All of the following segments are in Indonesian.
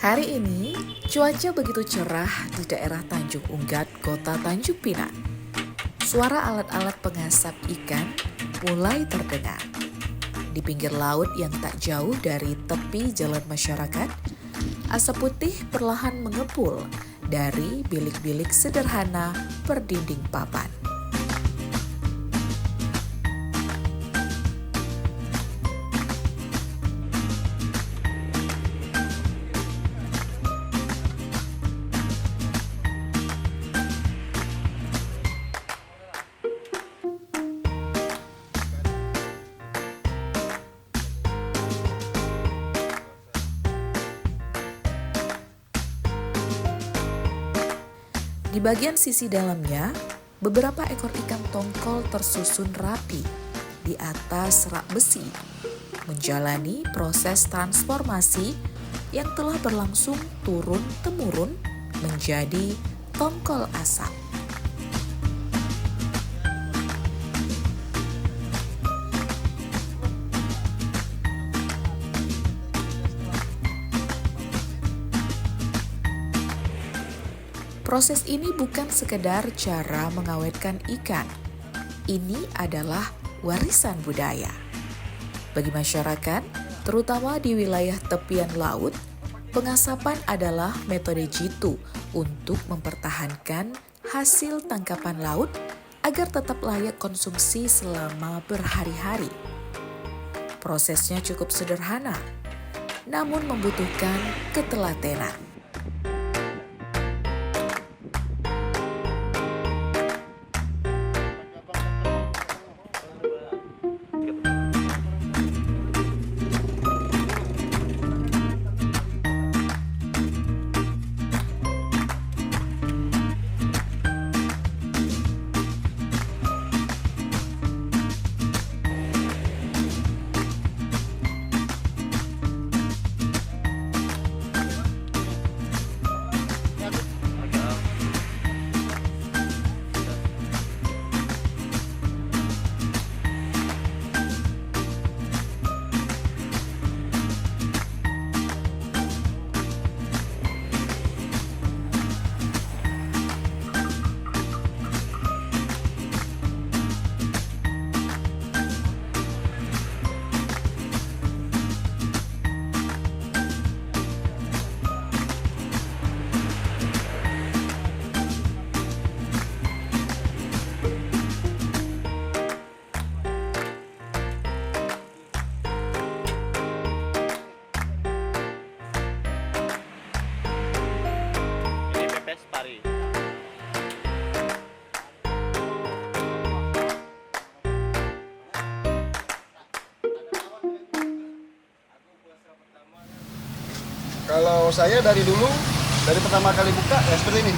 Hari ini, cuaca begitu cerah di daerah Tanjung Unggat, kota Tanjung Pinang. Suara alat-alat pengasap ikan mulai terdengar. Di pinggir laut yang tak jauh dari tepi jalan masyarakat, asap putih perlahan mengepul dari bilik-bilik sederhana berdinding papan. Di bagian sisi dalamnya, beberapa ekor ikan tongkol tersusun rapi di atas rak besi, menjalani proses transformasi yang telah berlangsung turun-temurun menjadi tongkol asap. Proses ini bukan sekedar cara mengawetkan ikan. Ini adalah warisan budaya. Bagi masyarakat, terutama di wilayah tepian laut, pengasapan adalah metode jitu untuk mempertahankan hasil tangkapan laut agar tetap layak konsumsi selama berhari-hari. Prosesnya cukup sederhana, namun membutuhkan ketelatenan. Ini pepes pari. Kalau saya dari dulu, dari pertama kali buka ya seperti ini.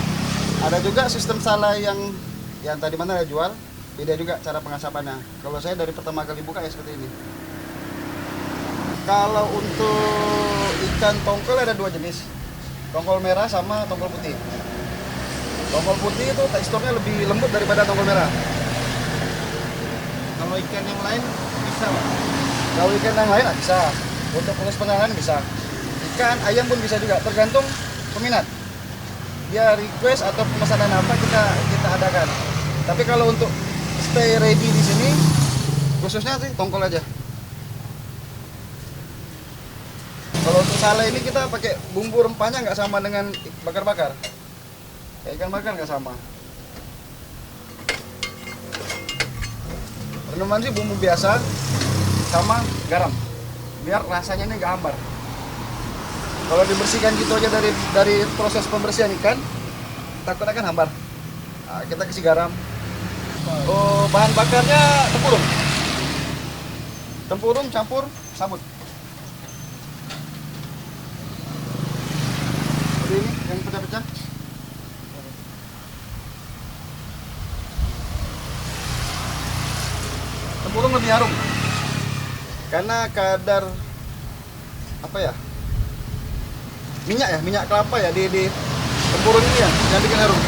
Ada juga sistem salah yang tadi mana ada jual, beda juga cara pengasapannya. Kalau saya dari pertama kali buka ya seperti ini. Kalau untuk ikan tongkol ada dua jenis, tongkol merah sama tongkol putih. Tongkol putih itu teksturnya lebih lembut daripada tongkol merah. Kalau ikan yang lain bisa, Pak? Kalau ikan yang lain bisa, untuk proses pengolahan bisa. Ikan, ayam pun bisa juga, tergantung peminat. Dia request atau pemesanan apa kita adakan. Tapi kalau untuk stay ready di sini, khususnya sih tongkol aja. Kalau untuk sale ini kita pakai bumbu rempahnya nggak sama dengan bakar-bakar. Kayak ikan bakar nggak sama. Reneman sih bumbu biasa sama garam, biar rasanya ini nggak hambar. Kalau dibersihkan gitu aja dari proses pembersihan ikan, takutnya kan hambar. Nah, kita kasih garam. Oh, bahan bakarnya tempurung. Tempurung campur sabut. Seperti ini yang pecah-pecah. Tempurung lebih harum. Karena kadar apa ya? Minyak kelapa ya di tempurung ini ya yang bikin harum.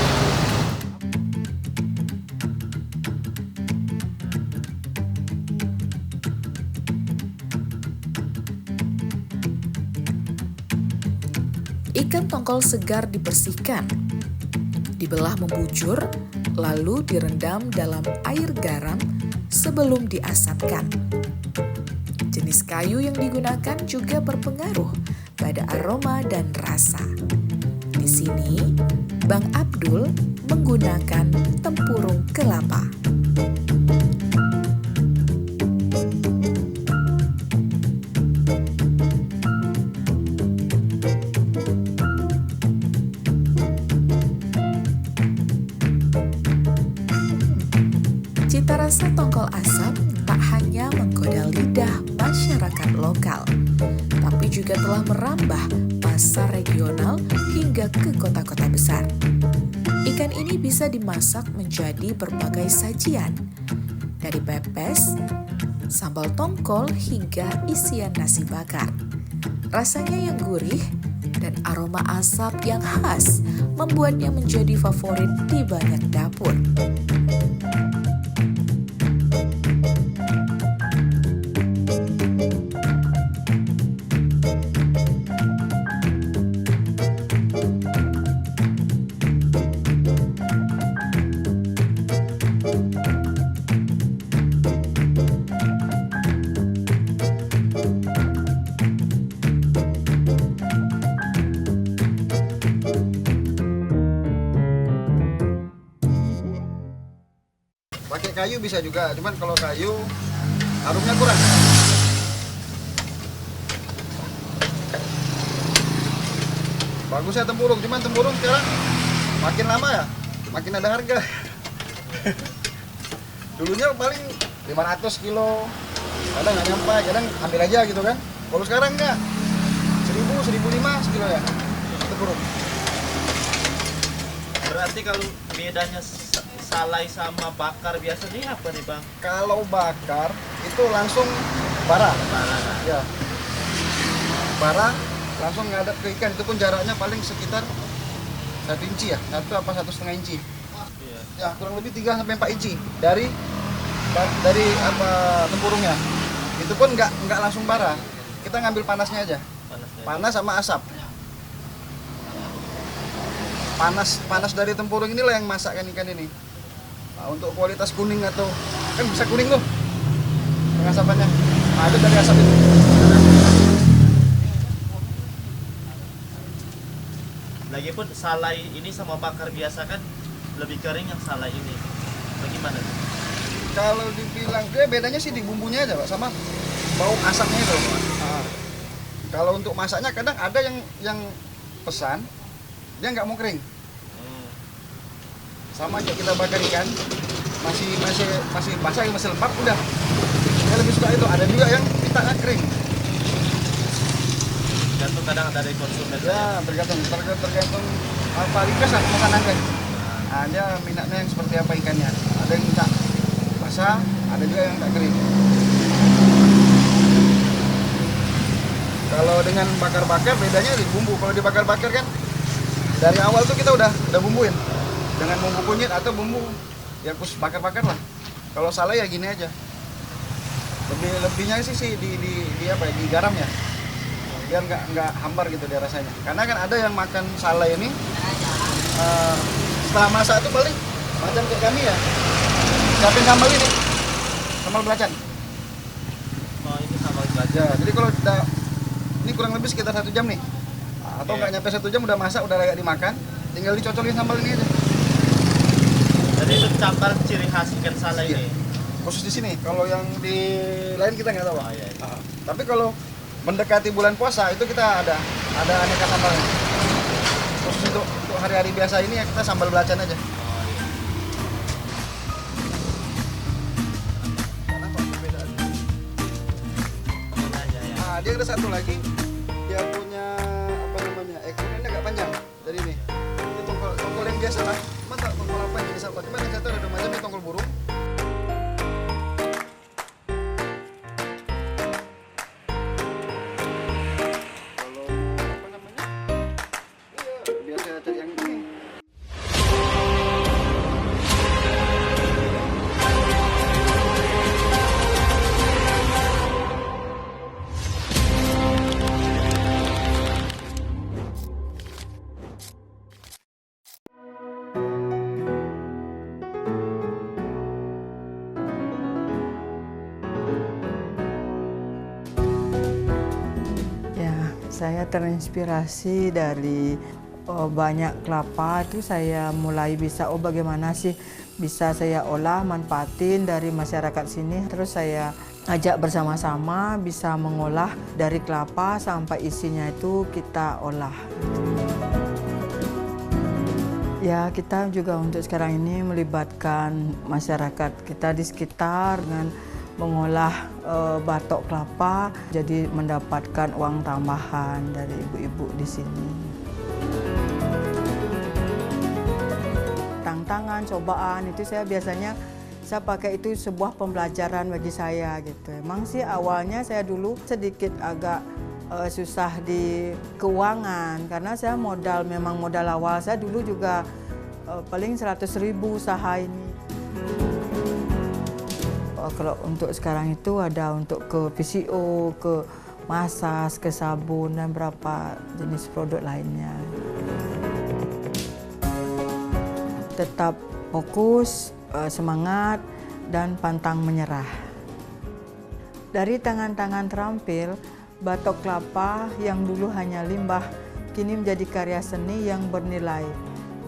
Ikan tongkol segar dibersihkan, dibelah membujur, lalu direndam dalam air garam sebelum diasapkan. Jenis kayu yang digunakan juga berpengaruh pada aroma dan rasa. Di sini, Bang Abdul menggunakan tempurung kelapa. Cita rasa tongkol asap tak hanya menggoda lidah masyarakat lokal, tapi juga telah merambah pasar regional hingga ke kota-kota besar. Ikan ini bisa dimasak menjadi berbagai sajian, dari pepes, sambal tongkol hingga isian nasi bakar. Rasanya yang gurih dan aroma asap yang khas membuatnya menjadi favorit di banyak dapur. Pakai kayu bisa juga, cuman kalau kayu harumnya kurang. Bagusnya tempurung, cuman tempurung sekarang makin lama ya, makin ada harga. Dulunya paling 500 kilo, kadang nggak nyampe, kadang ambil aja gitu kan. Kalau sekarang enggak, 1000, 1005 sekilo ya, tempurung. Berarti kalau bedanya salai sama bakar biasanya apa nih Bang? Kalau bakar itu langsung bara. Ya. Bara langsung ngadap ke ikan, itu pun jaraknya paling sekitar 1 inci ya, 1 apa 1,5 inci. Iya. Ya, kurang lebih 3 sampai 4 inci dari apa tempurungnya. Itu pun nggak langsung bara. Kita ngambil panasnya aja. Panas sama asap. Panas dari tempurung inilah yang masakkan ikan ini. Nah, untuk kualitas kuning atau kan bisa kuning tuh pengasapannya, ada dari asap itu. Lagipun salai ini sama bakar biasa kan lebih kering yang salai ini. Bagaimana? Kalau dibilang bedanya sih di bumbunya aja Pak, sama bau asapnya itu. Nah, kalau untuk masaknya kadang ada yang pesan dia nggak mau kering. Sama aja kita bakar ikan masih basah, masih lembab udah. Saya lebih suka itu. Ada juga yang minta kering. Tergantung kadang dari konsumen. Ya, tergantung apa request lah pesanan kan. Nah, dia minatnya yang seperti apa ikannya. Ada yang minta basah, ada juga yang minta kering. Kalau dengan bakar-bakar bedanya di bumbu. Kalau dibakar-bakar kan dari awal tuh kita udah bumbuin dengan bumbu kunyit atau bumbu yang khusus bakar-bakar lah. Kalau salai ya gini aja. Lebihnya sih di apa ya, di garam ya. Biar nggak hambar gitu dia rasanya. Karena kan ada yang makan salai ini setelah masak itu paling macam kayak kami ya. Siapin sambal ini. Sambal belacan. Oh, ini sambal belacan. Ya, jadi kalau udah ini kurang lebih sekitar 1 jam nih. Atau nggak nyampe 1 jam udah masak, udah layak dimakan. Tinggal dicocolin sambal ini aja. Jadi itu cambar ciri khas ikan salai Iya. ini. Khusus di sini. Kalau yang di lain kita nggak tahu. Oh, iya. Tapi kalau mendekati bulan puasa itu kita ada aneka sambalnya. Khusus untuk hari-hari biasa ini ya kita sambal belacan aja. Oh, iya. Kenapa perbedaannya? Ini aja ya. Nah, dia ada satu lagi. Dia punya apa namanya? Ekornya agak panjang dari ini. Ini tongkol yang biasa lah. Cuma tak tongkol apa yang jenis apa. Cuma yang satu ada macamnya tongkol burung. Saya terinspirasi dari banyak kelapa itu saya mulai bisa bagaimana sih bisa saya olah manfaatin dari masyarakat sini. Terus saya ajak bersama-sama bisa mengolah dari kelapa sampai isinya itu kita olah. Ya, kita juga untuk sekarang ini melibatkan masyarakat kita di sekitar dengan mengolah batok kelapa, jadi mendapatkan uang tambahan dari ibu-ibu di sini. Tantangan, cobaan itu saya biasanya pakai itu sebuah pembelajaran bagi saya gitu. Emang sih awalnya saya dulu sedikit agak susah di keuangan karena saya memang modal awal saya dulu juga paling 100.000 usaha ini. Kalau untuk sekarang itu ada untuk ke PCO, ke masas, ke sabun dan beberapa jenis produk lainnya. Tetap fokus, semangat dan pantang menyerah. Dari tangan-tangan terampil, batok kelapa yang dulu hanya limbah kini menjadi karya seni yang bernilai.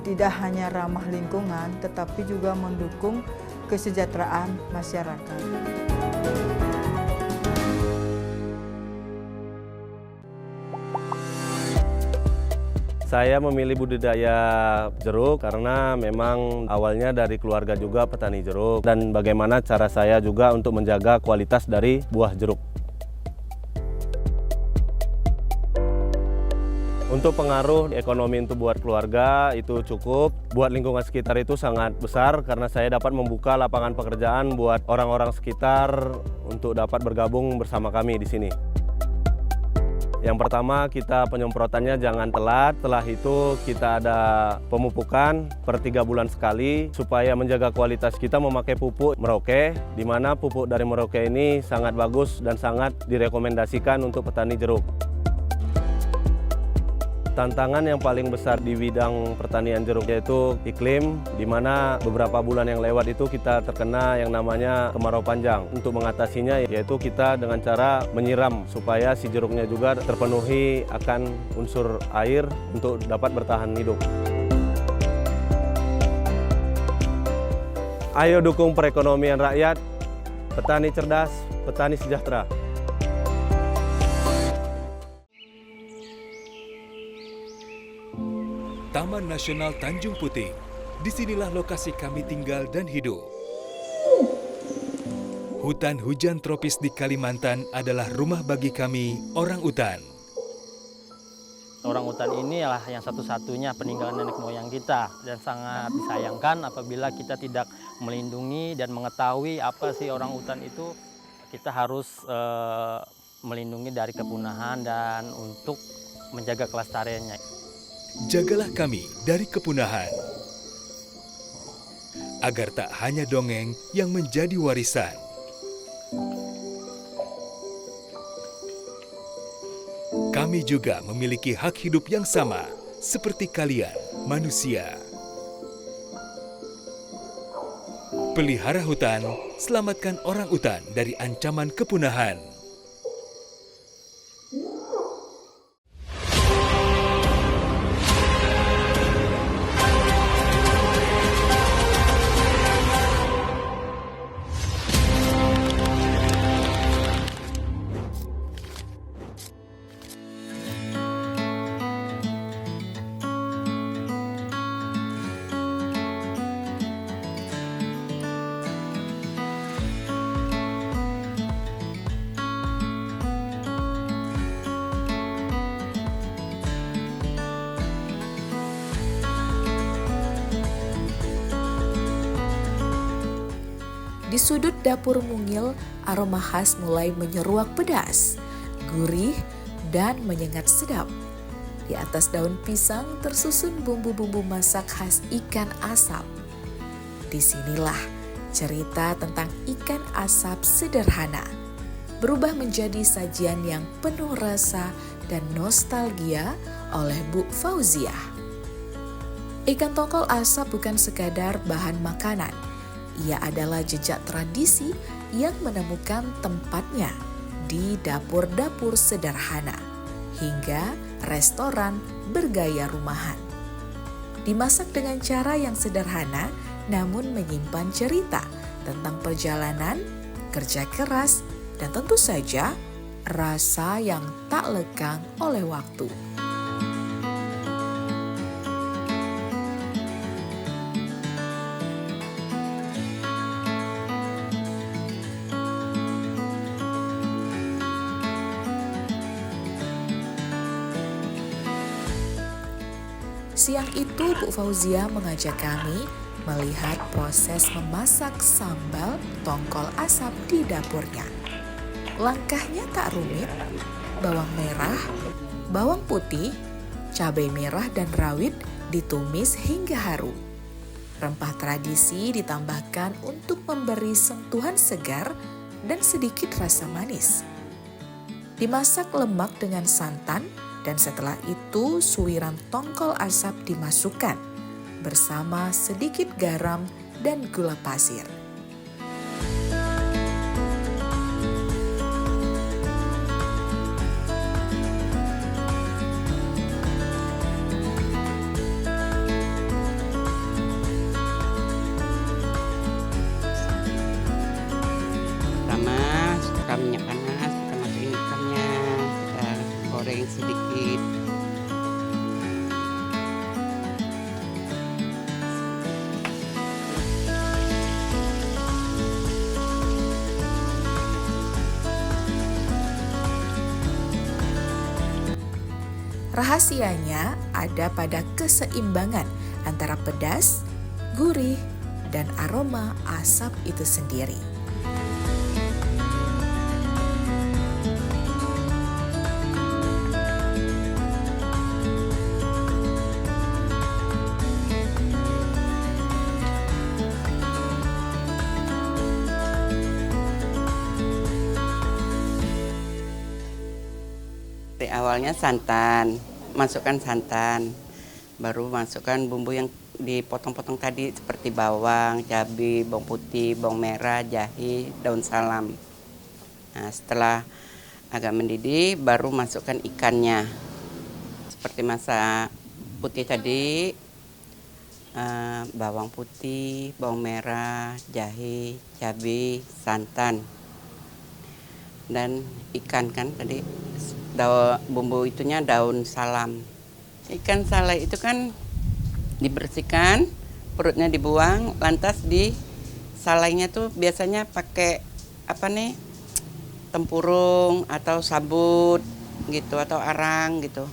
Tidak hanya ramah lingkungan, tetapi juga mendukung kesejahteraan masyarakat. Saya memilih budidaya jeruk karena memang awalnya dari keluarga juga petani jeruk dan bagaimana cara saya juga untuk menjaga kualitas dari buah jeruk. Untuk pengaruh ekonomi untuk buat keluarga itu cukup, buat lingkungan sekitar itu sangat besar karena saya dapat membuka lapangan pekerjaan buat orang-orang sekitar untuk dapat bergabung bersama kami di sini. Yang pertama kita penyemprotannya jangan telat, setelah itu kita ada pemupukan per 3 bulan sekali supaya menjaga kualitas kita memakai pupuk Merauke, di mana pupuk dari Merauke ini sangat bagus dan sangat direkomendasikan untuk petani jeruk. Tantangan yang paling besar di bidang pertanian jeruk yaitu iklim, di mana beberapa bulan yang lewat itu kita terkena yang namanya kemarau panjang. Untuk mengatasinya yaitu kita dengan cara menyiram supaya si jeruknya juga terpenuhi akan unsur air untuk dapat bertahan hidup. Ayo dukung perekonomian rakyat, petani cerdas, petani sejahtera. Taman Nasional Tanjung Puting. Disinilah lokasi kami tinggal dan hidup. Hutan hujan tropis di Kalimantan adalah rumah bagi kami, orang utan. Orang utan ini adalah yang satu-satunya peninggalan nenek moyang kita dan sangat disayangkan apabila kita tidak melindungi dan mengetahui apa sih orang utan itu. Kita harus melindungi dari kepunahan dan untuk menjaga kelestariannya. Jagalah kami dari kepunahan, agar tak hanya dongeng yang menjadi warisan. Kami juga memiliki hak hidup yang sama, seperti kalian, manusia. Pelihara hutan, selamatkan orang utan dari ancaman kepunahan. Di sudut dapur mungil, aroma khas mulai menyeruak pedas, gurih, dan menyengat sedap. Di atas daun pisang tersusun bumbu-bumbu masak khas ikan asap. Disinilah cerita tentang ikan asap sederhana berubah menjadi sajian yang penuh rasa dan nostalgia oleh Bu Fauziah. Ikan tongkol asap bukan sekadar bahan makanan. Ia adalah jejak tradisi yang menemukan tempatnya di dapur-dapur sederhana hingga restoran bergaya rumahan. Dimasak dengan cara yang sederhana namun menyimpan cerita tentang perjalanan, kerja keras, dan tentu saja rasa yang tak lekang oleh waktu. Siang itu Bu Fauzia mengajak kami melihat proses memasak sambal tongkol asap di dapurnya. Langkahnya tak rumit, bawang merah, bawang putih, cabai merah dan rawit ditumis hingga harum. Rempah tradisi ditambahkan untuk memberi sentuhan segar dan sedikit rasa manis. Dimasak lemak dengan santan dan setelah itu suiran tongkol asap dimasukkan bersama sedikit garam dan gula pasir. Pertama, setelah minyak panas, kita masukin ikannya, kita goreng sedikit. Rahasianya ada pada keseimbangan antara pedas, gurih, dan aroma asap itu sendiri. Dari awalnya santan, masukkan santan, baru masukkan bumbu yang dipotong-potong tadi seperti bawang, cabai, bawang putih, bawang merah, jahe, daun salam. Nah, setelah agak mendidih, baru masukkan ikannya. Seperti masak putih tadi, bawang putih, bawang merah, jahe, cabai, santan, dan ikan kan tadi. Bumbu itunya daun salam. Ikan salai itu kan dibersihkan, perutnya dibuang, lantas di salainya tuh biasanya pakai tempurung atau sabut gitu atau arang gitu.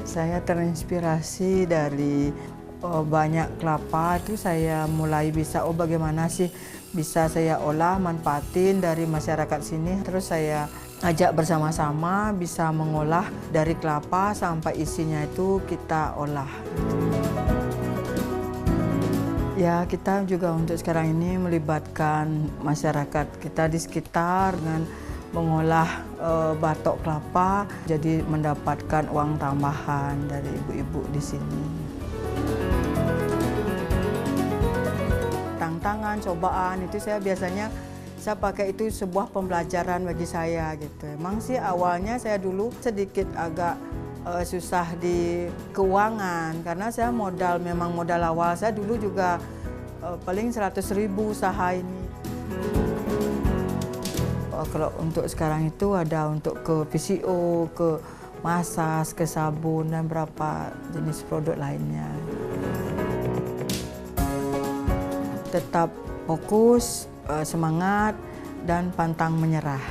Saya terinspirasi dari banyak kelapa itu saya mulai bisa bagaimana sih bisa saya olah manfaatin dari masyarakat sini. Terus saya ajak bersama-sama bisa mengolah dari kelapa sampai isinya itu kita olah. Ya, kita juga untuk sekarang ini melibatkan masyarakat kita di sekitar dengan mengolah batok kelapa, jadi mendapatkan uang tambahan dari ibu-ibu di sini. Tantangan, cobaan itu saya biasanya pakai itu sebuah pembelajaran bagi saya gitu. Emang sih awalnya saya dulu sedikit agak susah di keuangan karena saya memang modal awal saya dulu juga paling 100.000 usaha ini. Kalau untuk sekarang itu ada untuk ke PCO, ke masas, ke sabun, dan beberapa jenis produk lainnya. Tetap fokus, semangat, dan pantang menyerah.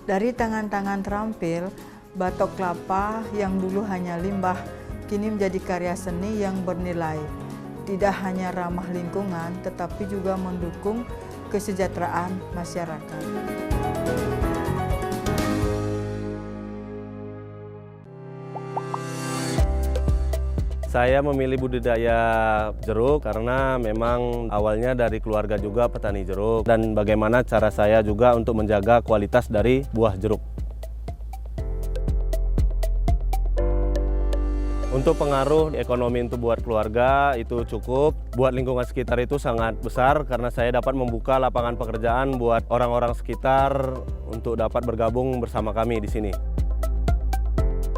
Dari tangan-tangan terampil, batok kelapa yang dulu hanya limbah, kini menjadi karya seni yang bernilai. Tidak hanya ramah lingkungan, tetapi juga mendukung kesejahteraan masyarakat. Saya memilih budidaya jeruk karena memang awalnya dari keluarga juga petani jeruk dan bagaimana cara saya juga untuk menjaga kualitas dari buah jeruk. Untuk pengaruh ekonomi untuk buat keluarga itu cukup, buat lingkungan sekitar itu sangat besar karena saya dapat membuka lapangan pekerjaan buat orang-orang sekitar untuk dapat bergabung bersama kami di sini.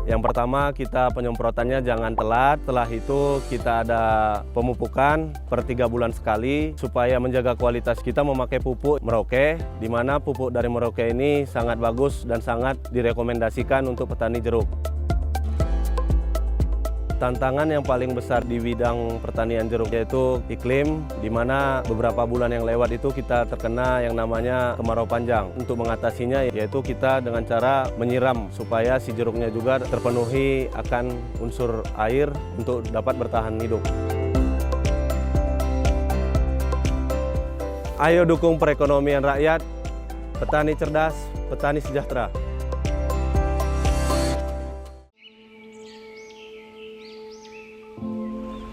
Yang pertama kita penyemprotannya jangan telat, setelah itu kita ada pemupukan per 3 bulan sekali supaya menjaga kualitas. Kita memakai pupuk Merauke, di mana pupuk dari Merauke ini sangat bagus dan sangat direkomendasikan untuk petani jeruk. Tantangan yang paling besar di bidang pertanian jeruk yaitu iklim, di mana beberapa bulan yang lewat itu kita terkena yang namanya kemarau panjang. Untuk mengatasinya yaitu kita dengan cara menyiram supaya si jeruknya juga terpenuhi akan unsur air untuk dapat bertahan hidup. Ayo dukung perekonomian rakyat, petani cerdas, petani sejahtera.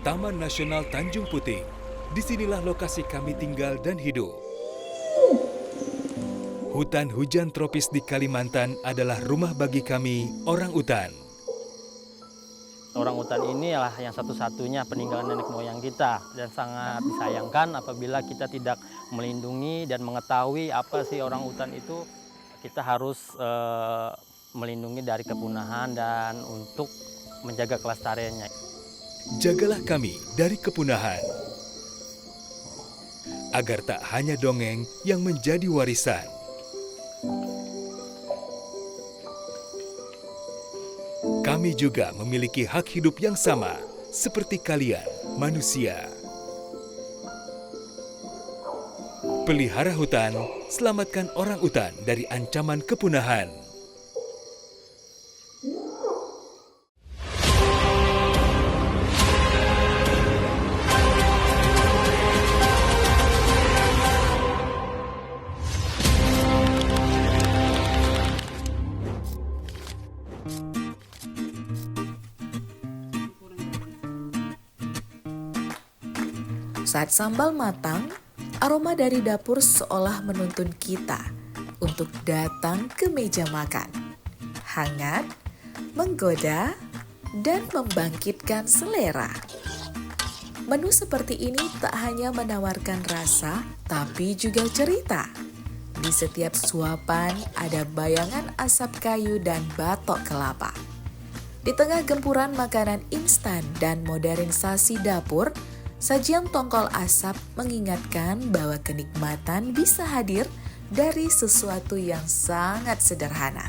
Taman Nasional Tanjung Puting. Disinilah lokasi kami tinggal dan hidup. Hutan hujan tropis di Kalimantan adalah rumah bagi kami, orang utan. Orang utan ini adalah yang satu-satunya peninggalan nenek moyang kita dan sangat disayangkan apabila kita tidak melindungi dan mengetahui apa sih orang utan itu. Kita harus melindungi dari kepunahan dan untuk menjaga kelestariannya. Jagalah kami dari kepunahan, agar tak hanya dongeng yang menjadi warisan. Kami juga memiliki hak hidup yang sama, seperti kalian, manusia. Pelihara hutan, selamatkan orang utan dari ancaman kepunahan. Saat sambal matang, aroma dari dapur seolah menuntun kita untuk datang ke meja makan. Hangat, menggoda, dan membangkitkan selera. Menu seperti ini tak hanya menawarkan rasa, tapi juga cerita. Di setiap suapan ada bayangan asap kayu dan batok kelapa. Di tengah gempuran makanan instan dan modernisasi dapur, sajian tongkol asap mengingatkan bahwa kenikmatan bisa hadir dari sesuatu yang sangat sederhana.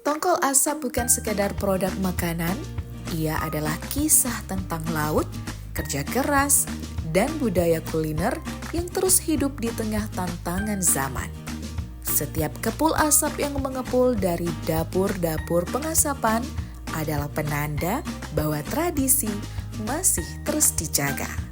Tongkol asap bukan sekadar produk makanan, ia adalah kisah tentang laut, kerja keras, dan budaya kuliner yang terus hidup di tengah tantangan zaman. Setiap kepul asap yang mengepul dari dapur-dapur pengasapan adalah penanda bahwa tradisi masih terus dijaga.